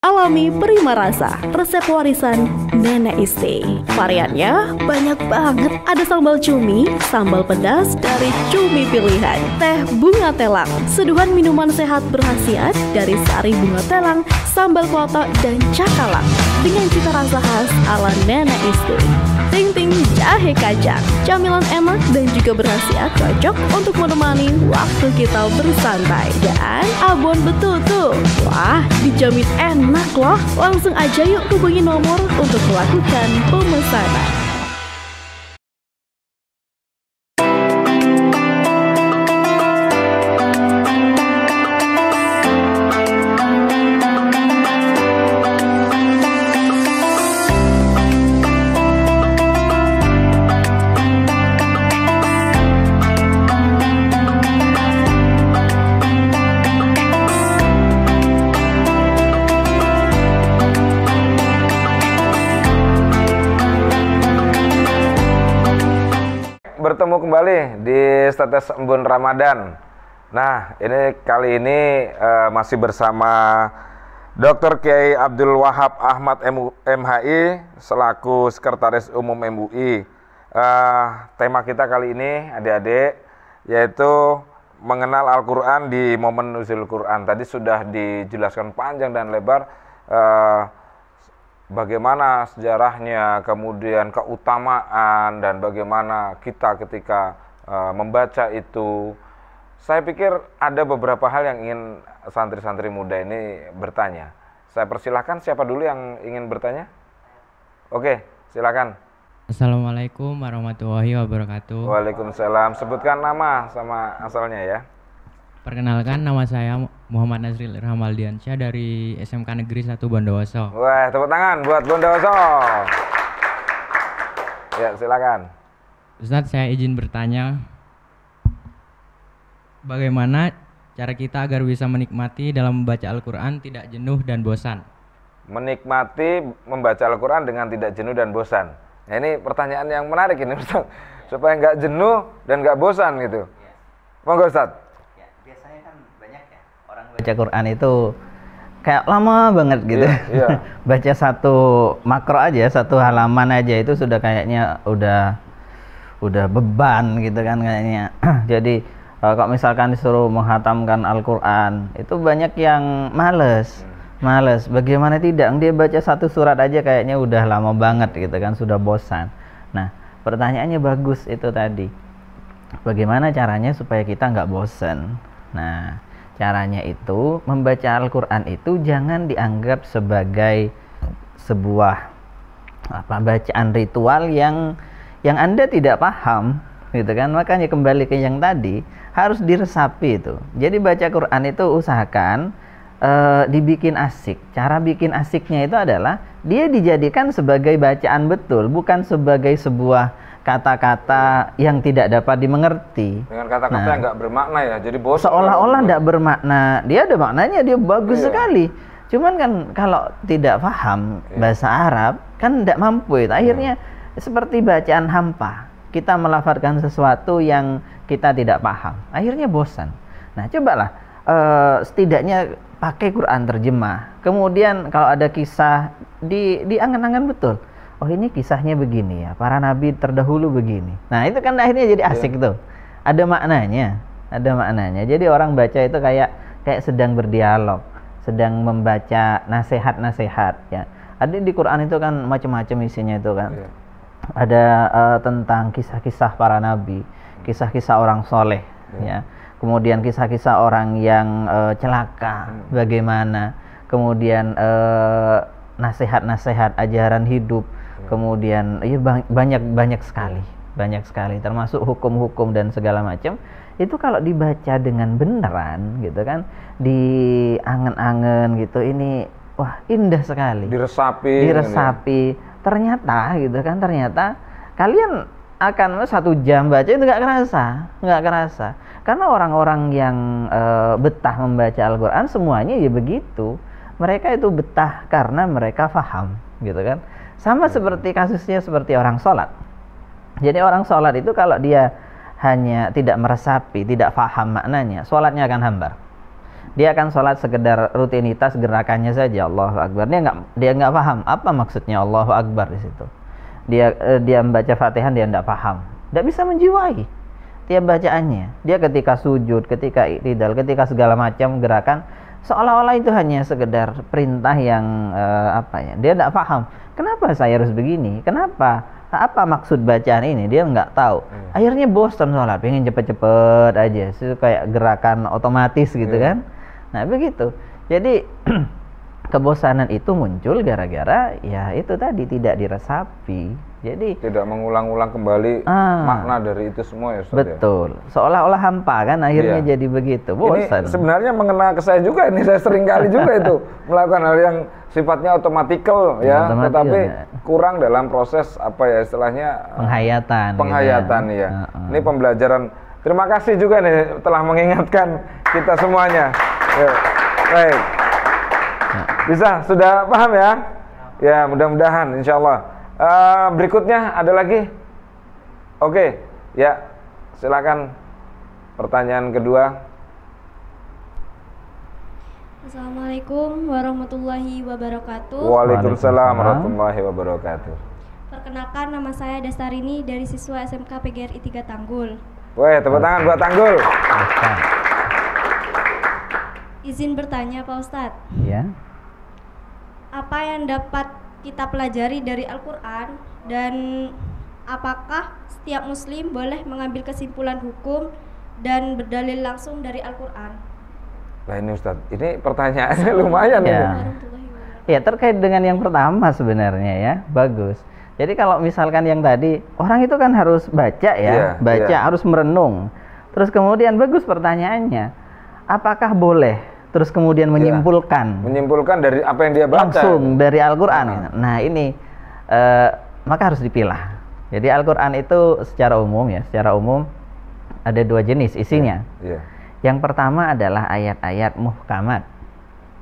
Alami Prima Rasa, resep warisan Nenek Isti. Variannya banyak banget. Ada sambal cumi, sambal pedas dari cumi pilihan, teh bunga telang, seduhan minuman sehat berkhasiat dari sari bunga telang, sambal klotok dan cakalang dengan cita rasa khas ala Nenek Isti. Ting-ting jahe kacang, camilan enak dan juga berkhasiat, cocok untuk menemani waktu kita bersantai. Dan abon betul tuh. Wah, dijamin enak loh. Langsung aja yuk hubungi nomor untuk melakukan pemesanan. Bertemu kembali di Status Embun Ramadan. Nah, ini kali ini masih bersama Dr. Kiai Abdul Wahab Ahmad MHI selaku Sekretaris Umum MUI. Tema kita kali ini, adik-adik, yaitu mengenal Al-Quran di momen nuzul Quran. Tadi sudah dijelaskan panjang dan lebar bagaimana sejarahnya, kemudian keutamaan, dan bagaimana kita ketika membaca itu. Saya pikir ada beberapa hal yang ingin santri-santri muda ini bertanya. Saya persilahkan, siapa dulu yang ingin bertanya? Oke, silakan. Assalamualaikum warahmatullahi wabarakatuh. Waalaikumsalam. Sebutkan nama sama asalnya ya. Perkenalkan, nama saya Muhammad Nazril Ramaldiansyah dari SMK Negeri 1 Bondowoso. Wah, tepuk tangan buat Bondowoso. Ya, silakan. Ustadz, saya izin bertanya, bagaimana cara kita agar bisa menikmati dalam membaca Al-Quran tidak jenuh dan bosan? Menikmati membaca Al-Quran dengan tidak jenuh dan bosan. Nah, ini pertanyaan yang menarik ini, Ustaz. Supaya nggak jenuh dan nggak bosan gitu. Monggo, Ustaz. Baca Quran itu kayak lama banget gitu. Iya. Baca satu makro aja, satu halaman aja itu sudah kayaknya udah beban gitu kan kayaknya. Jadi kalau misalkan disuruh menghatamkan Al-Quran itu banyak yang males. Bagaimana tidak, dia baca satu surat aja kayaknya udah lama banget gitu kan, sudah bosan. Nah, pertanyaannya bagus itu tadi, bagaimana caranya supaya kita nggak bosan. Nah, caranya itu membaca Al-Quran itu jangan dianggap sebagai sebuah bacaan ritual yang Anda tidak paham gitu kan. Makanya kembali ke yang tadi, harus diresapi itu. Jadi baca Quran itu usahakan dibikin asik. Cara bikin asiknya itu adalah dia dijadikan sebagai bacaan betul, bukan sebagai sebuah kata-kata yang tidak dapat dimengerti. Dengan kata-kata yang nggak bermakna ya, jadi bosan. Seolah-olah tidak bermakna. Dia ada maknanya, dia bagus sekali. Cuman kan kalau tidak paham bahasa Arab kan tidak mampu itu. Akhirnya seperti bacaan hampa. Kita melafalkan sesuatu yang kita tidak paham. Akhirnya bosan. Nah, cobalah setidaknya pakai Quran terjemah. Kemudian kalau ada kisah diangan-angan betul. Oh, ini kisahnya begini ya, para nabi terdahulu begini. Nah, itu kan akhirnya jadi asik tuh. Ada maknanya. Jadi orang baca itu kayak sedang berdialog, sedang membaca nasihat-nasihat ya. Ada di Quran itu kan macam-macam isinya itu kan. Ada tentang kisah-kisah para nabi, kisah-kisah orang soleh ya. Kemudian kisah-kisah orang yang celaka, bagaimana. Kemudian nasihat-nasihat ajaran hidup. Kemudian banyak sekali termasuk hukum-hukum dan segala macam. Itu kalau dibaca dengan beneran gitu kan, diangen-angen gitu, ini wah indah sekali, diresapi. Ternyata kalian akan 1 jam baca itu nggak kerasa karena orang-orang yang betah membaca Al-Quran semuanya ya begitu. Mereka itu betah karena mereka paham gitu kan. Sama seperti kasusnya seperti orang sholat. Jadi orang sholat itu kalau dia hanya tidak meresapi, tidak paham maknanya, sholatnya akan hambar. Dia akan sholat sekedar rutinitas gerakannya saja, Allahu Akbar. Dia nggak paham apa maksudnya Allahu Akbar di situ. Dia membaca Fatihah, dia nggak paham, nggak bisa menjiwai tiap bacaannya. Dia ketika sujud, ketika iktidal, ketika segala macam gerakan, seolah-olah itu hanya sekedar perintah yang dia nggak paham. Kenapa saya harus begini? Kenapa? Apa maksud bacaan ini? Dia nggak tahu. Akhirnya bosan sholat, pengen cepet-cepet aja. Itu kayak gerakan otomatis gitu kan. Nah begitu. Jadi kebosanan itu muncul gara-gara ya itu tadi tidak diresapi. Jadi tidak mengulang-ulang kembali makna dari itu semua ya Ustaz. Betul. Seolah-olah hampa kan akhirnya jadi begitu. Bosan. Ini sebenarnya mengena ke saya juga ini. Saya sering kali juga itu melakukan hal yang sifatnya automatikal ya, tetapi kurang dalam proses istilahnya penghayatan ya. Ini pembelajaran. Terima kasih juga nih telah mengingatkan kita semuanya. Baik. Bisa, sudah paham ya? Ya, mudah-mudahan insyaallah. Berikutnya ada lagi? Oke, ya. Silakan pertanyaan kedua. Assalamualaikum warahmatullahi wabarakatuh. Waalaikumsalam warahmatullahi wabarakatuh. Perkenalkan, nama saya Dastarini dari siswa SMK PGRI 3 Tanggul. Woi, tepuk tangan buat Tanggul. Izin bertanya Pak Ustadz. Iya. Apa yang dapat kita pelajari dari Al-Quran, dan apakah setiap muslim boleh mengambil kesimpulan hukum dan berdalil langsung dari Al-Quran? Nah ini Ustadz, ini pertanyaannya lumayan ini. Ya, terkait dengan yang pertama sebenarnya ya, bagus. Jadi kalau misalkan yang tadi, orang itu kan harus baca ya, harus merenung. Terus kemudian bagus pertanyaannya, apakah boleh terus kemudian menyimpulkan dari apa yang dia baca langsung dari Al-Quran. Nah ini maka harus dipilah. Jadi Al-Quran itu secara umum ada dua jenis isinya. Yang pertama adalah ayat-ayat muhkamat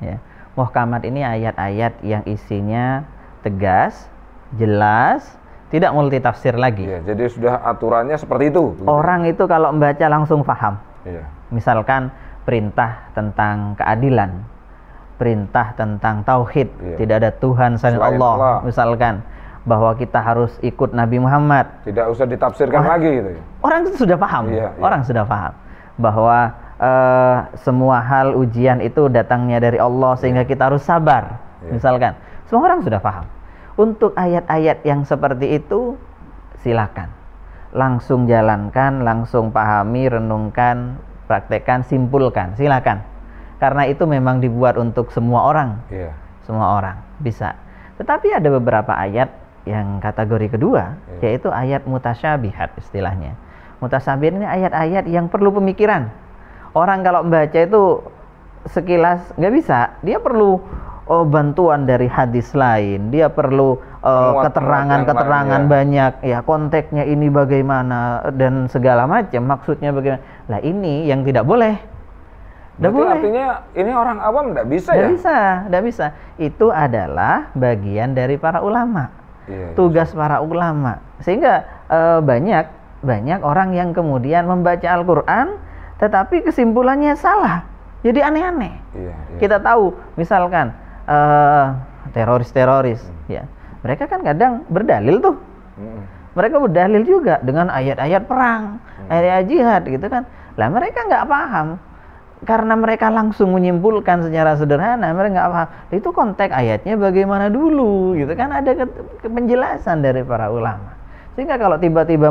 ya. Muhkamat ini ayat-ayat yang isinya tegas, jelas, tidak multitafsir lagi. Jadi sudah aturannya seperti itu. Orang itu kalau membaca langsung paham. Misalkan perintah tentang keadilan, perintah tentang tauhid, tidak ada Tuhan selain Allah, misalkan bahwa kita harus ikut Nabi Muhammad, tidak usah ditafsirkan lagi gitu. Orang itu sudah paham, orang sudah paham bahwa semua hal ujian itu datangnya dari Allah sehingga kita harus sabar, misalkan. Semua orang sudah paham. Untuk ayat-ayat yang seperti itu silakan langsung jalankan, langsung pahami, renungkan, praktekkan, simpulkan, silakan. Karena itu memang dibuat untuk semua orang. Semua orang bisa. Tetapi ada beberapa ayat yang kategori kedua, yaitu ayat mutasyabihat istilahnya. Mutasyabihat ini ayat-ayat yang perlu pemikiran. Orang kalau membaca itu sekilas nggak bisa, dia perlu bantuan dari hadis lain, dia perlu keterangan banyak, ya konteksnya ini bagaimana dan segala macam, maksudnya bagaimana. Lah ini yang tidak boleh. Tidak boleh. Artinya ini orang awam tidak bisa Tidak bisa. Itu adalah bagian dari para ulama. Tugas para ulama. Sehingga banyak orang yang kemudian membaca Al-Quran, tetapi kesimpulannya salah. Jadi aneh-aneh. Kita tahu, misalkan teroris, ya. Mereka kan kadang berdalil tuh. Mereka berdalil juga dengan ayat-ayat perang, ayat-ayat jihad gitu kan. Lah mereka nggak paham. Karena mereka langsung menyimpulkan secara sederhana, mereka nggak paham. Itu konteks ayatnya bagaimana dulu gitu kan, ada penjelasan dari para ulama. Sehingga kalau tiba-tiba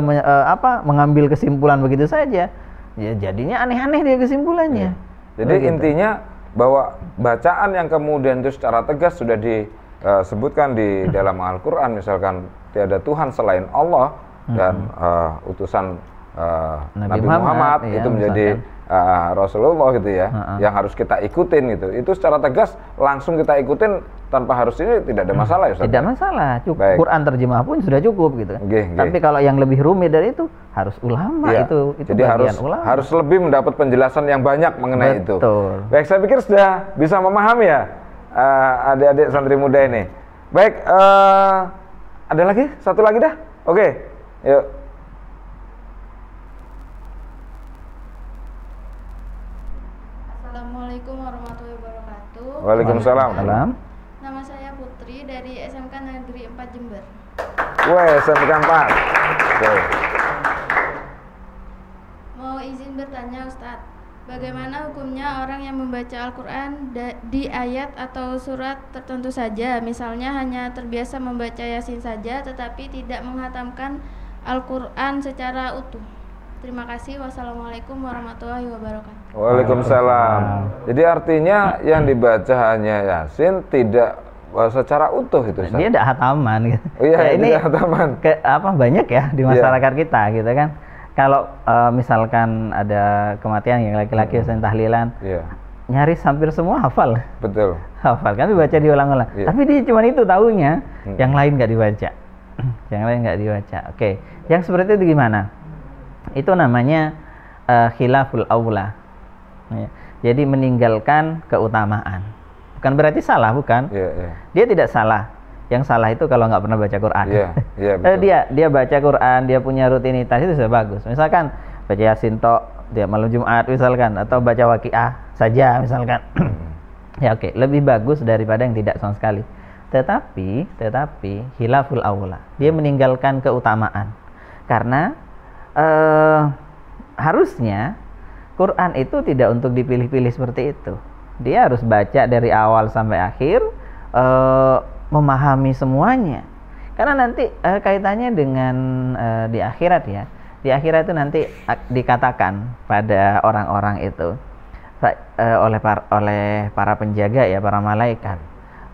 mengambil kesimpulan begitu saja, ya jadinya aneh-aneh dia kesimpulannya. Jadi intinya bahwa bacaan yang kemudian itu secara tegas sudah disebutkan di dalam Al-Quran, misalkan tiada Tuhan selain Allah dan utusan Nabi Muhammad itu menjadi Rasulullah gitu ya, yang harus kita ikutin gitu. Itu secara tegas langsung kita ikutin tanpa harus ini tidak ada masalah ya Ustaz? Tidak masalah, cukup. Quran terjemah pun sudah cukup gitu. Tapi kalau yang lebih rumit dari itu harus ulama, itu jadi harus lebih mendapat penjelasan yang banyak mengenai itu. Baik, saya pikir sudah bisa memahami ya adik-adik santri muda ini. Baik, ada lagi? Satu lagi dah. Oke, yuk. Assalamualaikum warahmatullahi Waalaikumsalam. Salam. Nama saya Putri dari SMK Negeri 4 Jember. Weh, SMK 4. Oke. Mau izin bertanya Ustadz, bagaimana hukumnya orang yang membaca Al-Quran di ayat atau surat tertentu saja, misalnya hanya terbiasa membaca Yasin saja tetapi tidak menghatamkan Al-Quran secara utuh? Terima kasih. Wassalamualaikum warahmatullahi wabarakatuh. Waalaikumsalam. Jadi artinya yang dibaca hanya Yasin tidak secara utuh itu. Ustaz? Dia tidak hataman gitu. Iya, Ya, ini tidak hataman. banyak ya di masyarakat kita gitu kan. Kalau misalkan ada kematian yang laki-laki yang tahlilan, Iya, nyaris hampir semua hafal. betul. Hafal kan dibaca diulang-ulang. Iya. Tapi dia cuma itu taunya, yang lain nggak dibaca. Yang lain nggak dibaca. Oke, yang seperti itu gimana? Itu namanya khilaful aula. Ya. Jadi meninggalkan keutamaan. Bukan berarti salah, bukan? Iya, iya. Dia tidak salah. Yang salah itu kalau nggak pernah baca Quran. Iya, iya, betul. Dia baca Quran, dia punya rutinitas itu sudah bagus. Misalkan baca Yasin tok dia malam Jumat misalkan, atau baca Waqiah saja misalkan. Ya oke, lebih bagus daripada yang tidak sama sekali. Tetapi khilaful aula. Dia meninggalkan keutamaan. Karena harusnya Quran itu tidak untuk dipilih-pilih seperti itu. Dia harus baca dari awal sampai akhir, memahami semuanya. Karena nanti kaitannya dengan di akhirat ya. Di akhirat itu nanti dikatakan pada orang-orang itu oleh para penjaga ya, para malaikat.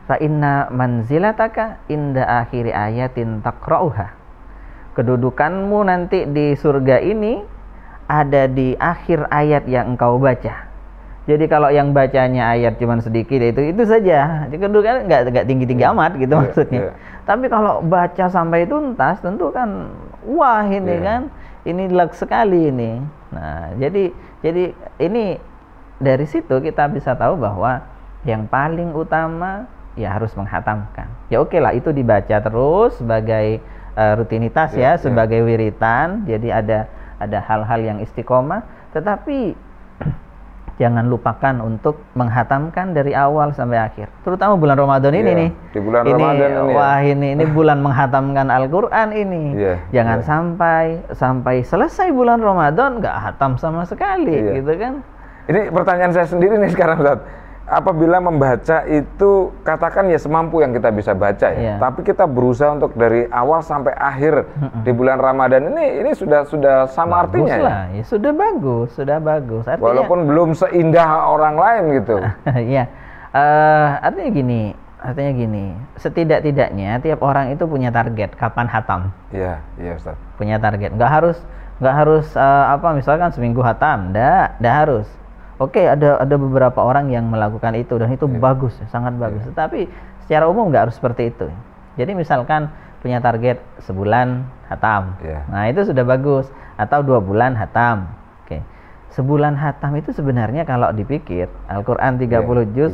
Fa inna manzilataka inda akhiri ayatin taqra'uha. Kedudukanmu nanti di surga ini ada di akhir ayat yang engkau baca. Jadi kalau yang bacanya ayat cuma sedikit itu saja. Jadi kedudukan nggak tinggi-tinggi amat gitu maksudnya. Tapi kalau baca sampai tuntas tentu kan wah ini kan ini lag sekali ini. Nah, jadi ini dari situ kita bisa tahu bahwa yang paling utama ya harus menghatamkan. Ya oke lah itu dibaca terus sebagai rutinitas ya, sebagai wiritan. Jadi ada hal-hal yang istiqomah, tetapi jangan lupakan untuk menghatamkan dari awal sampai akhir. Terutama bulan Ramadan ini nih. Di bulan Ramadan ini. Wah, ini bulan menghatamkan Al-Qur'an ini. Jangan sampai selesai bulan Ramadan nggak hatam sama sekali gitu kan. Ini pertanyaan saya sendiri nih sekarang, Ustaz. Apabila membaca itu katakan ya semampu yang kita bisa baca ya. Tapi kita berusaha untuk dari awal sampai akhir di bulan Ramadan ini sudah sama bagus artinya lah. Ya sudah bagus. Artinya, walaupun belum seindah orang lain gitu. Iya. Artinya gini. Setidak-tidaknya tiap orang itu punya target kapan hatam. Iya, Ustaz. Punya target. Nggak harus misalkan seminggu hatam. Nggak harus. Oke, ada beberapa orang yang melakukan itu dan itu bagus, sangat bagus. Tetapi secara umum nggak harus seperti itu. Jadi misalkan punya target sebulan hatam, nah itu sudah bagus. Atau 2 bulan hatam. Oke, sebulan hatam itu sebenarnya kalau dipikir Al-Quran 30 juz,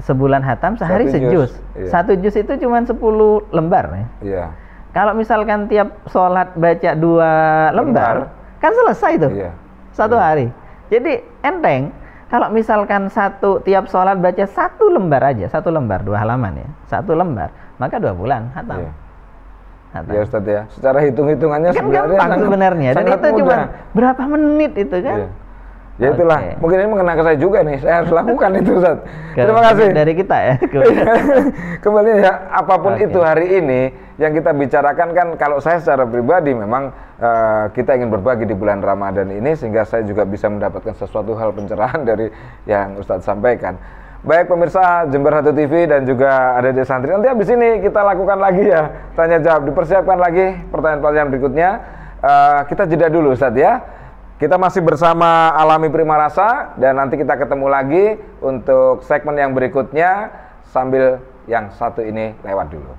sebulan hatam sehari sejuz. 1 juz itu cuma 10 lembar. Ya. Kalau misalkan tiap sholat baca 2 lembar, kan selesai tuh. 1 hari. Jadi enteng. Kalau misalkan tiap sholat baca 1 lembar aja, 1 lembar 2 halaman ya, 1 lembar, maka 2 bulan hatam. Ya Ustaz ya. Secara hitung-hitungannya kan gampang sebenarnya. Dan itu cuma berapa menit itu kan? Ya itulah. Mungkin ini mengenai ke saya juga nih. Saya harus lakukan itu, Ustaz. Terima kasih. Dari kita ya. Kembali ya, apapun itu hari ini yang kita bicarakan kan, kalau saya secara pribadi memang kita ingin berbagi di bulan Ramadan ini sehingga saya juga bisa mendapatkan sesuatu hal pencerahan dari yang Ustadz sampaikan. Baik pemirsa Jember 1 TV dan juga adik-adik santri, nanti habis ini kita lakukan lagi ya tanya jawab. Dipersiapkan lagi pertanyaan-pertanyaan berikutnya. Kita jeda dulu Ustadz ya. Kita masih bersama Alami Prima Rasa dan nanti kita ketemu lagi untuk segmen yang berikutnya sambil yang satu ini lewat dulu.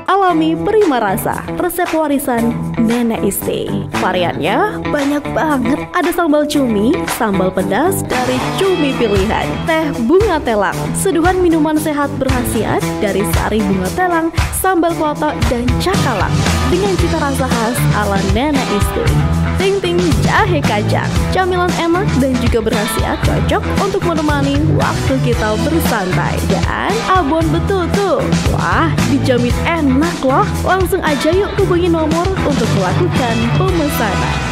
Alami Prima 5 rasa, resep warisan Nenek Isti. Variannya banyak banget. Ada sambal cumi, sambal pedas dari cumi pilihan, teh bunga telang, seduhan minuman sehat berkhasiat dari sari bunga telang, sambal klotok dan cakalang dengan cita rasa khas ala Nenek Isti. Ting-ting jahe kacang, camilan enak dan juga berkhasiat, cocok untuk menemani waktu kita bersantai. Dan abon betul tuh. Wah, dijamin enak loh. Langsung aja yuk hubungi nomor untuk melakukan pemesanan.